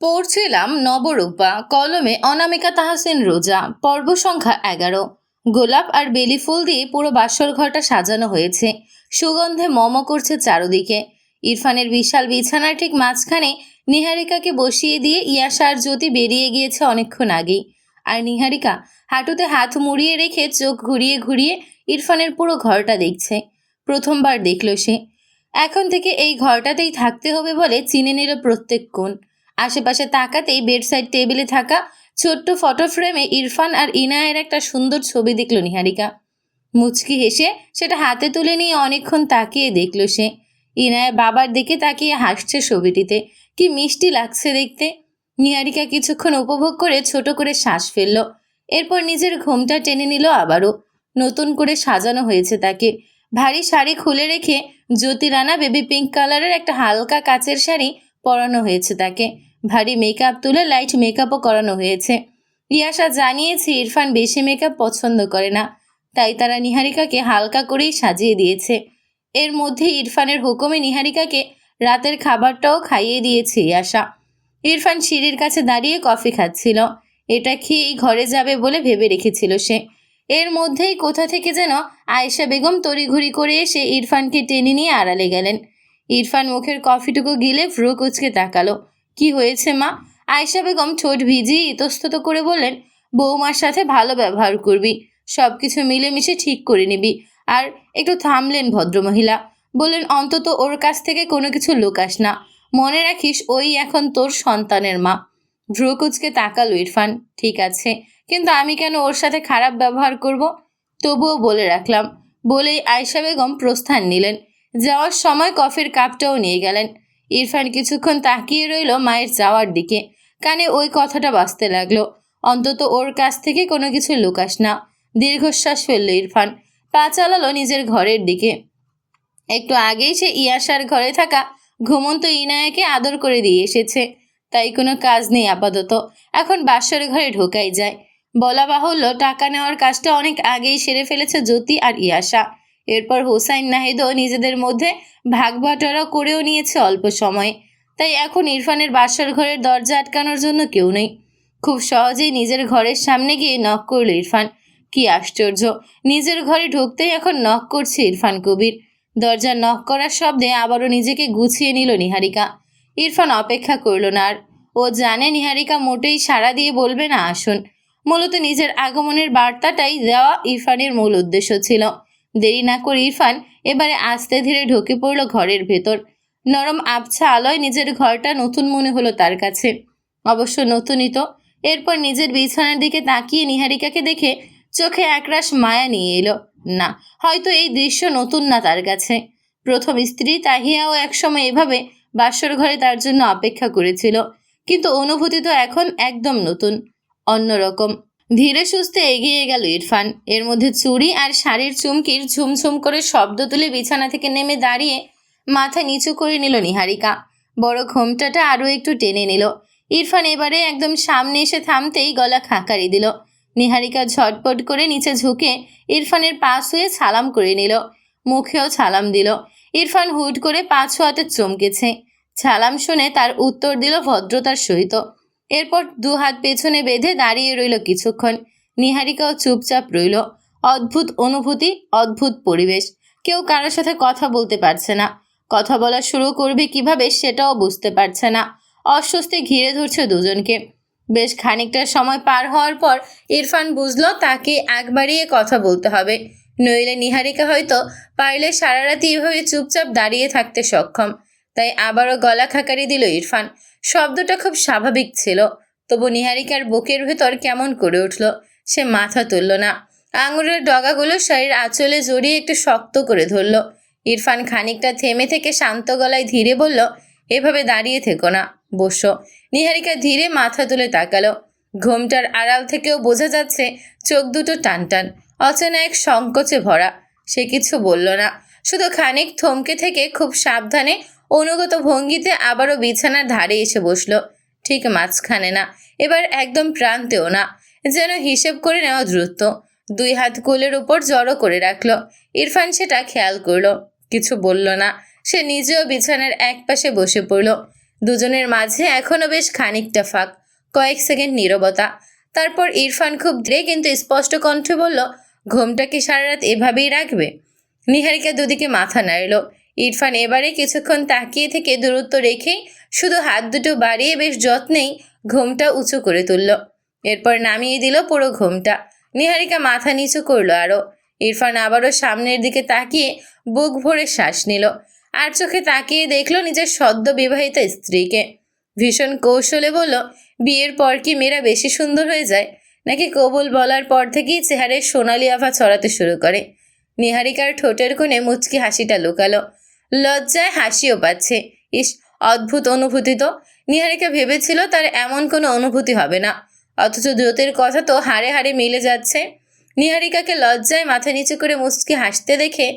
পড়ছিলাম নবরূপা, কলমে অনামিকা তাহসিন রোজা, পর্ব সংখ্যা 11। গোলাপ আর বেলি ফুল দিয়ে পুরো বাসর ঘরটা সাজানো হয়েছে, সুগন্ধে মম করছে চারদিকে। ইরফানের বিশাল বিছানার ঠিক মাঝখানে নিহারিকাকে বসিয়ে দিয়ে ইয়াশা আর জ্যোতি বেরিয়ে গিয়েছে অনেকক্ষণ আগেই। আর নিহারিকা হাঁটুতে হাত মুড়িয়ে রেখে চোখ ঘুরিয়ে ঘুরিয়ে ইরফানের পুরো ঘরটা দেখছে। প্রথমবার দেখল সে। এখন থেকে এই ঘরটাতেই থাকতে হবে বলে চিনে নিল প্রত্যেক কোণ। আশেপাশে তাকাতেই বেডসাইড টেবিলে থাকা ছোট্ট ফটো ফ্রেমে ইরফান আর ইনায়ের একটা সুন্দর ছবি দেখল নিহারিকা। মুচকি হেসে সেটা হাতে তুলে নিয়ে অনেকক্ষণ তাকিয়ে দেখল সে। ইনায়ের বাবার দিকে তাকিয়ে হাসছে ছবিটিতে। কি মিষ্টি লাগছে দেখতে। নিহারিকা কিছুক্ষণ উপভোগ করে ছোট করে শ্বাস ফেলল। এরপর নিজের ঘোমটা টেনে নিল আবারও। নতুন করে সাজানো হয়েছে তাকে। ভারী শাড়ি খুলে রেখে জ্যোতি রানা বেবি পিঙ্ক কালারের একটা হালকা কাচের শাড়ি পরানো হয়েছে তাকে। ভারী মেকআপ তুলে লাইট মেকআপও করানো হয়েছে। ইয়াশা জানিয়েছে ইরফান বেশি মেকআপ পছন্দ করে না, তাই তারা নিহারিকাকে হালকা করেই সাজিয়ে দিয়েছে। এর মধ্যে ইরফানের হুকুমে নিহারিকাকে রাতের খাবারটাও খাইয়ে দিয়েছে ইয়াশা। ইরফান সিঁড়ির কাছে দাঁড়িয়ে কফি খাচ্ছিল। এটা খেয়েই ঘরে যাবে বলে ভেবে রেখেছিল সে। এর মধ্যেই কোথা থেকে যেন আয়েশা বেগম তড়িঘড়ি করে এসে ইরফানকে টেনে নিয়ে আড়ালে গেলেন। ইরফান মুখের কফিটুকু গিলে ভ্রু কুঁচকে তাকালো। কি হয়েছে মা? আয়েশা বেগম ঠোঁট ভিজিয়ে ইতস্তত করে বললেন, বৌমার সাথে ভালো ব্যবহার করবি, সব কিছু মিলেমিশে ঠিক করে নিবি। আর একটু থামলেন ভদ্রমহিলা। বললেন, অন্তত ওর কাছ থেকে কোনো কিছু লুকাস না। মনে রাখিস ওই এখন তোর সন্তানের মা। ভ্রু কুঁচকে তাকালো ইরফান। ঠিক আছে, কিন্তু আমি কেন ওর সাথে খারাপ ব্যবহার করব? তবুও বলে রাখলাম। বলেই আয়েশা বেগম প্রস্থান নিলেন। যাওয়ার সময় কফির কাপটাও নিয়ে গেলেন। ইরফান কিছুক্ষণ তাকিয়ে রইল মায়ের যাওয়ার দিকে। কানে ওই কথাটা বাজতে লাগলো, অন্তত ওর কাছ থেকে কোনো কিছু লুকাস না। দীর্ঘশ্বাস ফেলল ইরফান। পা চালালো নিজের ঘরের দিকে। একটু আগেই সে ইয়াশার ঘরে থাকা ঘুমন্ত ইনায়াকে আদর করে দিয়ে এসেছে, তাই কোনো কাজ নেই আপাতত। এখন বাসর ঘরে ঢোকাই যায়। বলা বাহুল্য, টাকা নেওয়ার কাজটা অনেক আগেই সেরে ফেলেছে জ্যোতি আর ইয়াশা। এরপর হোসাইন নাহিদও নিজেদের মধ্যে ভাগ বাটোয়ারা করেও নিয়েছে অল্প সময়ে। তাই এখন ইরফানের বাসর ঘরের দরজা আটকানোর জন্য কেউ নেই। খুব সহজেই নিজের ঘরের সামনে গিয়ে নক করল ইরফান। কি আশ্চর্য, নিজের ঘরে ঢুকতেই এখন নক করছে ইরফান কবির। দরজা নক করার শব্দে আবারও নিজেকে গুছিয়ে নিল নিহারিকা। ইরফান অপেক্ষা করল না আর। ও জানে নিহারিকা মোটেই সাড়া দিয়ে বলবে না আসুন। মূলত নিজের আগমনের বার্তাটাই দেওয়া ইরফানের মূল উদ্দেশ্য ছিল। দেরি না করে ইরফান এবারে আস্তে ধীরে ঢুকে পড়ল ঘরের ভেতর। নরম আবছা আলোয় নিজের ঘরটা নতুন মনে হলো তার কাছে। অবশ্য নতুনই তো। এরপর নিজের বিছানার দিকে তাকিয়ে নিহারিকাকে দেখে চোখে একরাশ মায়া নিয়ে এলো। না, হয়তো এই দৃশ্য নতুন না তার কাছে। প্রথম স্ত্রী তাহিয়াও একসময় এভাবে বাসর ঘরে তার জন্য অপেক্ষা করেছিল, কিন্তু অনুভূতি তো এখন একদম নতুন, অন্যরকম। ধীরে সুস্থে এগিয়ে গেল ইরফান। এর মধ্যে চুড়ি আর শাড়ির চুমকির ঝুমঝুম করে শব্দ তুলে বিছানা থেকে নেমে দাঁড়িয়ে মাথা নিচু করে নিল নিহারিকা। বড় ঘোমটাটা আরও একটু টেনে নিল। ইরফান এবারে একদম সামনে এসে থামতেই গলা খাঁকারি দিল। নিহারিকা ঝটপট করে নিচে ঝুঁকে ইরফানের পা ছুঁয়ে সালাম করে নিল। মুখেও সালাম দিল। ইরফান হুট করে পা ছোঁয়াতে চমকেছে। সালাম শুনে তার উত্তর দিল ভদ্রতার সহিত। এরপর দু হাত পেছনে বেঁধে দাঁড়িয়ে রইল কিছুক্ষণ। নিহারিকাও চুপচাপ রইল। অদ্ভুত অনুভূতি, অদ্ভুত পরিবেশ। কেউ কারোর সাথে কথা বলতে পারছে না। কথা বলা শুরু করবে কিভাবে সেটাও বুঝতে পারছে না। অস্বস্তি ঘিরে ধরছে দুজনকে। বেশ খানিকটা সময় পার হওয়ার পর ইরফান বুঝলো তাকে আগ বাড়িয়ে কথা বলতে হবে, নইলে নিহারিকা হয়তো পারলে সারা রাতি এভাবে চুপচাপ দাঁড়িয়ে থাকতে সক্ষম। তাই আবারও গলা খাকারি দিল ইরফান। শব্দটা খুব স্বাভাবিক ছিল, তবু নিহারিকার বুকের ভেতর কেমন করে উঠল। সে মাথা তুলল না। আঙুলের ডগাগুলো শাড়ির আঁচলে জড়িয়ে একটু শক্ত করে ধরল। ইরফান খানিকটা থেমে থেকে শান্ত গলায় ধীরে বলল, এভাবে দাঁড়িয়ে থেকো না, বসো। নিহারিকা ধীরে মাথা তুলে তাকালো। ঘোমটার আড়াল থেকেও বোঝা যাচ্ছে চোখ দুটো টান টান, অচেনা এক সংকোচে ভরা। সে কিছু বলল না, শুধু খানিক থমকে থেকে খুব সাবধানে অনুগত ভঙ্গিতে আবারও বিছানার ধারে এসে বসল। ঠিক মাঝখানে না, এবার একদম প্রান্তেও না, যেন হিসেব করে নেওয়া দ্রুত। দুই হাত কোলের উপর জড়ো করে রাখল। ইরফান সেটা খেয়াল করল, কিছু বলল না। সে নিজেও বিছানার এক পাশে বসে পড়ল। দুজনের মাঝে এখনো বেশ খানিকটা ফাঁক, কয়েক সেকেন্ড নীরবতা। তারপর ইরফান খুব ধীরে কিন্তু স্পষ্ট কণ্ঠে বলল, ঘুমটা কি সারা রাত এভাবেই রাখবে? নিহারিকা দুদিকে মাথা নাড়ল। ইরফান এবারে কিছুক্ষণ তাকিয়ে থেকে দূরত্ব রেখেই শুধু হাত দুটো বাড়িয়ে বেশ যত্নেই ঘুমটা উঁচু করে তুলল। এরপর নামিয়ে দিল পুরো ঘুমটা। নিহারিকা মাথা নিচু করলো আরও। ইরফান আবারও সামনের দিকে তাকিয়ে বুক ভরে শ্বাস নিল, আর চোখে তাকিয়ে দেখল নিজের সদ্য বিবাহিত স্ত্রীকে। ভীষণ কৌশলে বলল, বিয়ের পর কি মেয়েরা বেশি সুন্দর হয়ে যায়, নাকি কবুল বলার পর থেকেই চেহারায় সোনালি আভা ছড়াতে শুরু করে? নিহারিকার ঠোঁটের কোণে মুচকি হাসিটা লুকালো, লজ্জায় হাসিও পাচ্ছে। ইস, অদ্ভুত অনুভূতি তো। নিহারিকা ভেবেছিল তার এমন কোনো অনুভূতি হবে না, অথচ জ্যোতির কথা তো হাড়ে হাড়ে মিলে যাচ্ছে। নিহারিকাকে লজ্জায় মাথা নিচু করে মুচকি হাসতে দেখে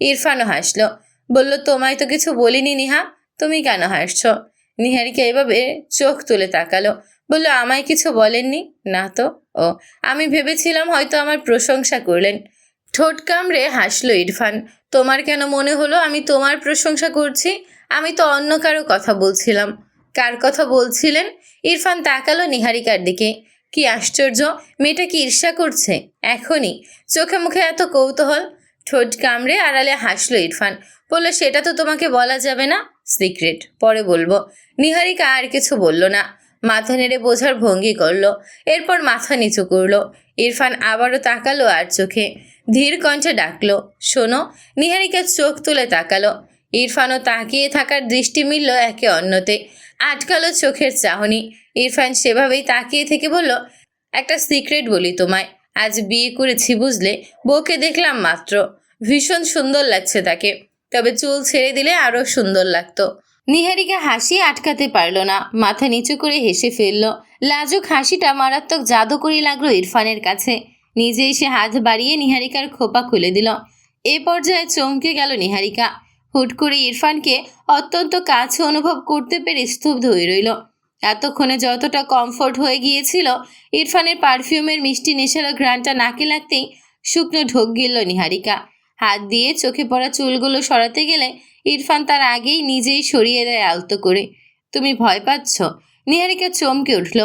ইরফানও হাসল। বলল, তোমায় তো কিছু বলিনি নিহা, তুমি কেন হাসছ? নিহারিকা এভাবে চোখ তুলে তাকালো, বলল, আমায় কিছু বলেননি? না তো। ও, আমি ভেবেছিলাম হয়তো আমার প্রশংসা করলেন। ঠোঁট কামড়ে হাসলো ইরফান। তোমার কেন মনে হলো আমি তোমার প্রশংসা করছি? আমি তো অন্য কারো কথা বলছিলাম। কার কথা বলছিলেন? ইরফান তাকালো নিহারিকার দিকে। কি আশ্চর্য, মেয়েটা কি ঈর্ষা করছে এখনই? চোখে মুখে এত কৌতূহল। ঠোঁট কামড়ে আড়ালে হাসলো ইরফান, বলল, সেটা তো তোমাকে বলা যাবে না, সিক্রেট, পরে বলবো। নিহারিকা আর কিছু বলল না, মাথা নেড়ে বোঝার ভঙ্গি করলো। এরপর মাথা নিচু করলো। ইরফান আবারও তাকালো আর চোখে ধীর কণ্ঠে ডাকলো, শোনো। নিহারিকা চোখ তুলে তাকালো। ইরফানও তাকিয়ে থাকার দৃষ্টি মিলল একে অন্যতে। আটকালো চোখের চাহনি। ইরফান সেভাবেই তাকিয়ে থেকে বলল, একটা সিক্রেট বলি তোমায়। আজ বিয়ে করেছি বুঝলে, বউকে দেখলাম মাত্র। ভীষণ সুন্দর লাগছে তাকে, তবে চুল ছেড়ে দিলে আরও সুন্দর লাগতো। নিহারিকা হাসি আটকাতে পারল না, মাথা নিচু করে হেসে ফেলল। লাজুক হাসিটা মারাত্মক জাদুকরি লাগলো ইরফানের কাছে। নিজেই সে হাত বাড়িয়ে নিহারিকার খোপা খুলে দিল। এ পর্যায়ে চমকে গেল নিহারিকা। হুট করে ইরফানকে অত্যন্ত কাছে অনুভব করতে পেরে স্তব্ধ হয়ে রইল। এতক্ষণে যতটা কমফোর্ট হয়ে গিয়েছিল, ইরফানের পারফিউমের মিষ্টি নেশালো ঘ্রাণটা নাকে লাগতেই শুকনো ঢোক গিলল নিহারিকা। হাত দিয়ে চোখে পড়া চুলগুলো সরাতে গেলে ইরফান তার আগেই নিজেই সরিয়ে দেয় আলতো করে। তুমি ভয় পাচ্ছ? নিহারিকা চমকে উঠল,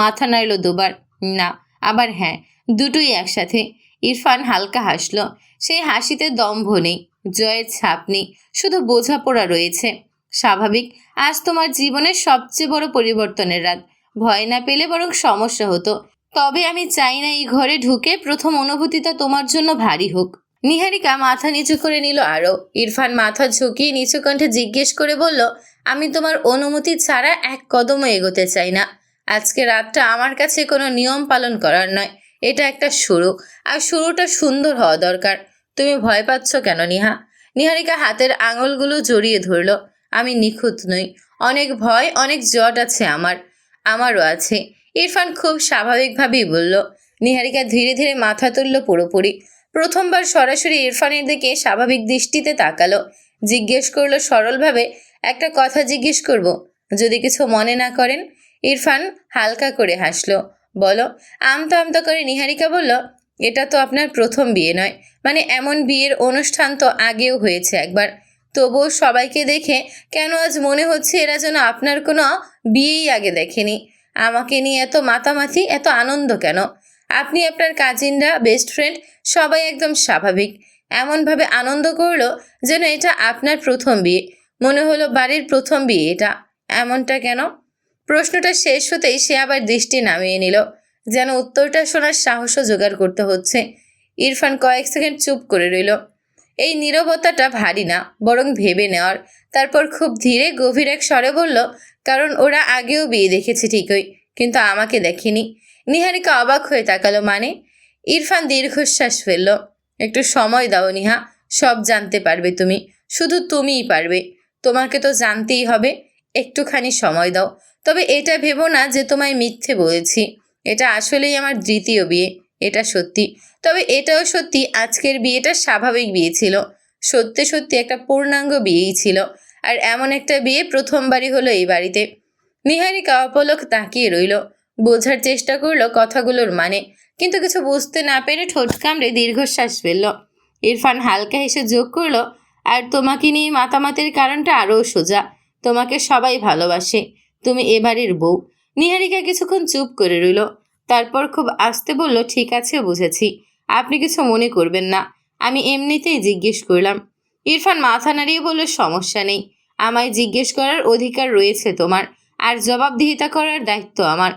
মাথা নাড়ল দুবার। না, আবার হ্যাঁ, দুটোই একসাথে। ইরফান হালকা হাসল। সেই হাসিতে দম্ভ নেই, জয়ের ছাপ নেই, শুধু বোঝাপড়া রয়েছে। স্বাভাবিক, আজ তোমার জীবনের সবচেয়ে বড় পরিবর্তনের রাত। ভয় না পেলে বরং সমস্যা হতো। তবে আমি চাই না এই ঘরে ঢুকে প্রথম অনুভূতিটা তোমার জন্য ভারী হোক। নিহারিকা মাথা নিচু করে নিল আরও। ইরফান মাথা ঝুঁকিয়ে নিচু কণ্ঠে জিজ্ঞেস করে বলল, আমি তোমার অনুমতি ছাড়া এক কদমও এগোতে চাই না। আজকে রাতটা আমার কাছে কোনো নিয়ম পালন করার নয়, এটা একটা শুরু, আর শুরুটা সুন্দর হওয়া দরকার। তুমি ভয় পাচ্ছ কেন নিহা? নিহারিকা হাতের আঙুলগুলো জড়িয়ে ধরল। আমি নিখুঁত নই, অনেক ভয়, অনেক জট আছে আমারও আছে। ইরফান খুব স্বাভাবিকভাবেই বলল। নিহারিকা ধীরে ধীরে মাথা তুলল পুরোপুরি। প্রথমবার সরাসরি ইরফানের দিকে স্বাভাবিক দৃষ্টিতে তাকালো। জিজ্ঞেস করলো সরলভাবে, একটা কথা জিজ্ঞেস করব, যদি কিছু মনে না করেন? ইরফান হালকা করে হাসলো। বলো। আমতা আমতা করে নিহারিকা বলল, এটা তো আপনার প্রথম বিয়ে নয়, মানে এমন বিয়ের অনুষ্ঠান তো আগেও হয়েছে একবার। তবুও সবাইকে দেখে কেন আজ মনে হচ্ছে এরা যেন আপনার কোনো বিয়েই আগে দেখেনি। আমাকে নিয়ে এত মাতামাতি, এত আনন্দ কেন? আপনি, আপনার কাজিনরা, বেস্ট ফ্রেন্ড, সবাই একদম স্বাভাবিক। এমনভাবে আনন্দ করলো যেন এটা আপনার প্রথম বিয়ে। মনে হলো বাড়ির প্রথম বিয়ে এটা। এমনটা কেন? প্রশ্নটা শেষ হতেই সে আবার দৃষ্টি নামিয়ে নিল, যেন উত্তরটা শোনার সাহসও জোগাড় করতে হচ্ছে। ইরফান কয়েক সেকেন্ড চুপ করে রইল। এই নীরবতাটা ভারী না, বরং ভেবে নেওয়ার। তারপর খুব ধীরে গভীর এক স্বরে বলল, কারণ ওরা আগেও বিয়ে দেখেছে ঠিকই, কিন্তু আমাকে দেখেনি। নিহারিকা অবাক হয়ে তাকালো। মানে? ইরফান দীর্ঘশ্বাস ফেলল। একটু সময় দাও নিহা, সব জানতে পারবে তুমি, শুধু তুমিই পারবে। তোমাকে তো জানতেই হবে, একটুখানি সময় দাও। তবে এটা ভেবো না যে তোমায় মিথ্যে বলেছি। এটা আসলেই আমার দ্বিতীয় বিয়ে, এটা সত্যি। তবে এটাও সত্যি, আজকের বিয়েটা স্বাভাবিক বিয়ে ছিল, সত্যি সত্যি একটা পূর্ণাঙ্গ বিয়েই ছিল। আর এমন একটা বিয়ে প্রথমবারই হলো এই বাড়িতে। নিহারিকা অপলক তাকিয়ে রইল, বোঝার চেষ্টা করলো কথাগুলোর মানে, কিন্তু কিছু বুঝতে না পেরে ঠোঁট কামড়ে দীর্ঘশ্বাস ফেলল। ইরফান হালকা হেসে যোগ করলো, আর তোমাকে নিয়ে মাতামাতির কারণটা আরও সোজা। তোমাকে সবাই ভালোবাসে, তুমি এ বাড়ির বউ। নিহারিকা কিছুক্ষণ চুপ করে রইল, তারপর খুব আস্তে বলল, ঠিক আছে, বুঝেছি, আপনি কিছু মনে করবেন না, আমি এমনিতেই জিজ্ঞেস করলাম। ইরফান মাথা নাড়িয়ে বলল, সমস্যা নেই, আমায় জিজ্ঞেস করার অধিকার রয়েছে তোমার, আর জবাবদিহিতা করার দায়িত্ব আমার।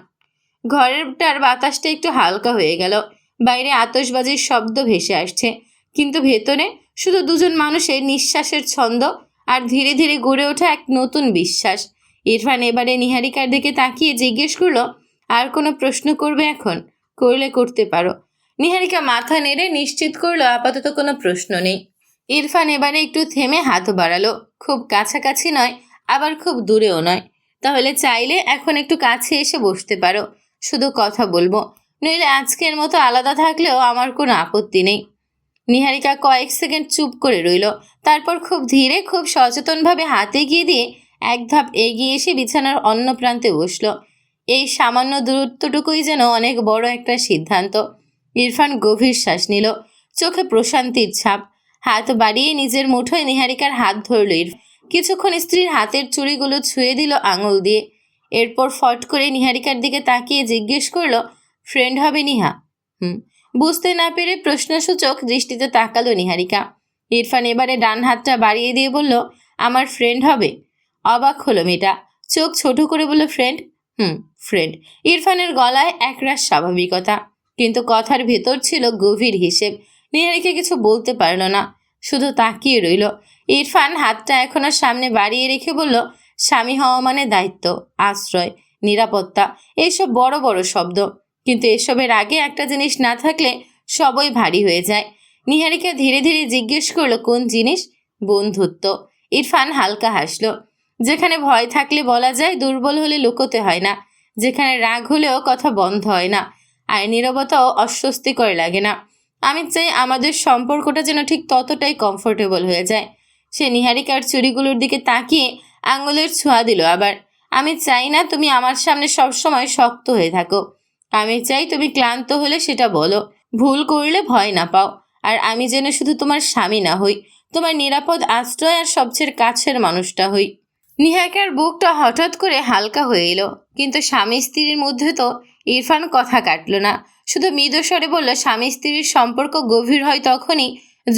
ঘরেরটার বাতাসটা একটু হালকা হয়ে গেল, বাইরে আতশবাজির শব্দ ভেসে আসছে, কিন্তু ভেতরে শুধু দুজন মানুষের নিঃশ্বাসের ছন্দ আর ধীরে ধীরে গড়ে ওঠা এক নতুন বিশ্বাস। ইরফান এবারে নিহারিকার দিকে তাকিয়ে জিজ্ঞেস করলো, আর কোনো প্রশ্ন করবে এখন? করলে করতে পারো। নিহারিকা মাথা নেড়ে নিশ্চিত করলো আপাতত কোনো প্রশ্ন নেই। ইরফান এবারে একটু থেমে হাত বাড়ালো, খুব কাছাকাছি নয়, আবার খুব দূরেও নয়। তাহলে চাইলে এখন একটু কাছে এসে বসতে পারো, শুধু কথা বলবো, নইলে আজকের মতো আলাদা থাকলেও আমার কোনো আপত্তি নেই। নিহারিকা কয়েক সেকেন্ড চুপ করে রইল, তারপর খুব ধীরে খুব সচেতনভাবে হাত এগিয়ে দিয়ে এক ধাপ এগিয়ে এসে বিছানার অন্য প্রান্তে বসল। এই সামান্য দূরত্বটুকুই যেন অনেক বড় একটা সিদ্ধান্ত। ইরফান গভীর শ্বাস নিল, চোখে প্রশান্তির ছাপ। হাত বাড়িয়ে নিজের মুঠোয় নিহারিকার হাত ধরল ইরফান। কিছুক্ষণ স্ত্রীর হাতের চুড়িগুলো ছুঁয়ে দিল আঙুল দিয়ে। এরপর ফট করে নিহারিকার দিকে তাকিয়ে জিজ্ঞেস করলো, ফ্রেন্ড হবে নিহা? বুঝতে না পেরে প্রশ্নসূচক দৃষ্টিতে তাকালো নিহারিকা। ইরফান এবারে ডান হাতটা বাড়িয়ে দিয়ে বলল, আমার ফ্রেন্ড হবে? অবাক হলো মেয়েটা, চোখ ছোট করে বলল, ফ্রেন্ড? ফ্রেন্ড। ইরফানের গলায় একরাশ স্বাভাবিকতা, কিন্তু কথার ভেতর ছিল গভীর হিসেব। নিহারিকা কিছু বলতে পারল না, শুধু তাকিয়ে রইল। ইরফান হাতটা এখনো সামনে বাড়িয়ে রেখে বলল, স্বামী হওয়া মানে দায়িত্ব, আশ্রয়, নিরাপত্তা, এইসব বড় বড় শব্দ, কিন্তু এসবের আগে একটা জিনিস না থাকলে সবই ভারী হয়ে যায়। নিহারিকা ধীরে ধীরে জিজ্ঞেস করলো, কোন জিনিস? বন্ধুত্ব। ইরফান হালকা হাসলো। যেখানে ভয় থাকলে বলা যায়, দুর্বল হলে লুকোতে হয় না, যেখানে রাগ হলেও কথা বন্ধ হয় না, আর নীরবতাও অস্বস্তিকর লাগে না। আমি চাই আমাদের সম্পর্কটা যেন ঠিক ততটাই কমফোর্টেবল হয়ে যায়। সে নিহারিকার চুড়িগুলোর দিকে তাকিয়ে আঙুলের ছোঁয়া দিল আবার। আমি চাই না তুমি আমার সামনে সবসময় শক্ত হয়ে থাকো, আমি চাই তুমি ক্লান্ত হলে সেটা বলো, ভুল করলে ভয় না পাও, আর আমি যেন শুধু তোমার স্বামী না হই, তোমার নিরাপদ আশ্রয় আর সবচেয়ে কাছের মানুষটা হই। নিহারিকার বুকটা হঠাৎ করে হালকা হয়ে এলো, কিন্তু স্বামী স্ত্রীর মধ্যে তো ইরফান কথা কাটলো না, শুধু মৃদু স্বরে বলল, স্বামী স্ত্রীর সম্পর্ক গভীর হয় তখনই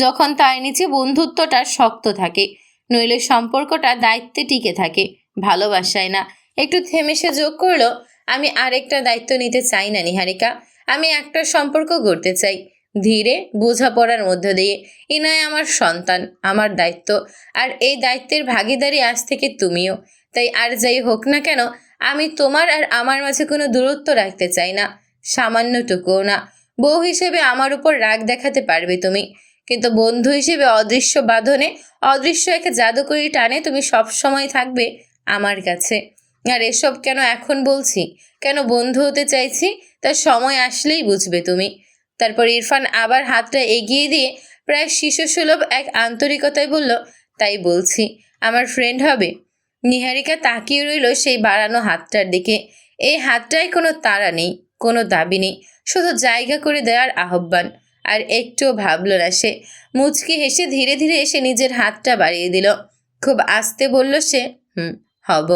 যখন তার নিচে বন্ধুত্বটা শক্ত থাকে, নইলে সম্পর্কটা দায়িত্বে টিকে থাকে, ভালোবাসায় না। একটু থেমে সে যোগ করলো, আমি আরেকটা দায়িত্ব নিতে চাই না নিহারিকা, আমি একটা সম্পর্ক গড়তে চাই, ধীরে, বোঝাপড়ার মধ্য দিয়ে। ইনায় আমার সন্তান, আমার দায়িত্ব, আর এই দায়িত্বের ভাগিদারি আজ থেকে তুমিও। তাই আর যাই হোক না কেন, আমি তোমার আর আমার মাঝে কোনো দূরত্ব রাখতে চাই না, সামান্যটুকুও না। বউ হিসেবে আমার উপর রাগ দেখাতে পারবে তুমি, কিন্তু বন্ধু হিসেবে অদৃশ্য বাঁধনে, অদৃশ্য এক জাদুকরি টানে তুমি সব সময় থাকবে আমার কাছে। আর এসব কেন এখন বলছি, কেন বন্ধু হতে চাইছি, তার সময় আসলেই বুঝবে তুমি। তারপর ইরফান আবার হাতটা এগিয়ে দিয়ে প্রায় শিশুসুলভ এক আন্তরিকতায় বলল, তাই বলছি, আমার ফ্রেন্ড হবে? নিহারিকা তাকিয়ে রইল সেই বাড়ানো হাতটার দিকে। এই হাতটায় কোনো তাড়া নেই, কোনো দাবি নেই, শুধু জায়গা করে দেওয়ার আহ্বান। আর একটুও ভাবল না সে। মুচকি হেসে ধীরে ধীরে এসে নিজের হাতটা বাড়িয়ে দিল। খুব আস্তে বলল সে, হব।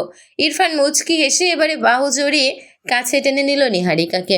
ইরফান মুচকি হেসে এবারে বাহু জড়িয়ে কাছে টেনে নিল নিহারিকাকে।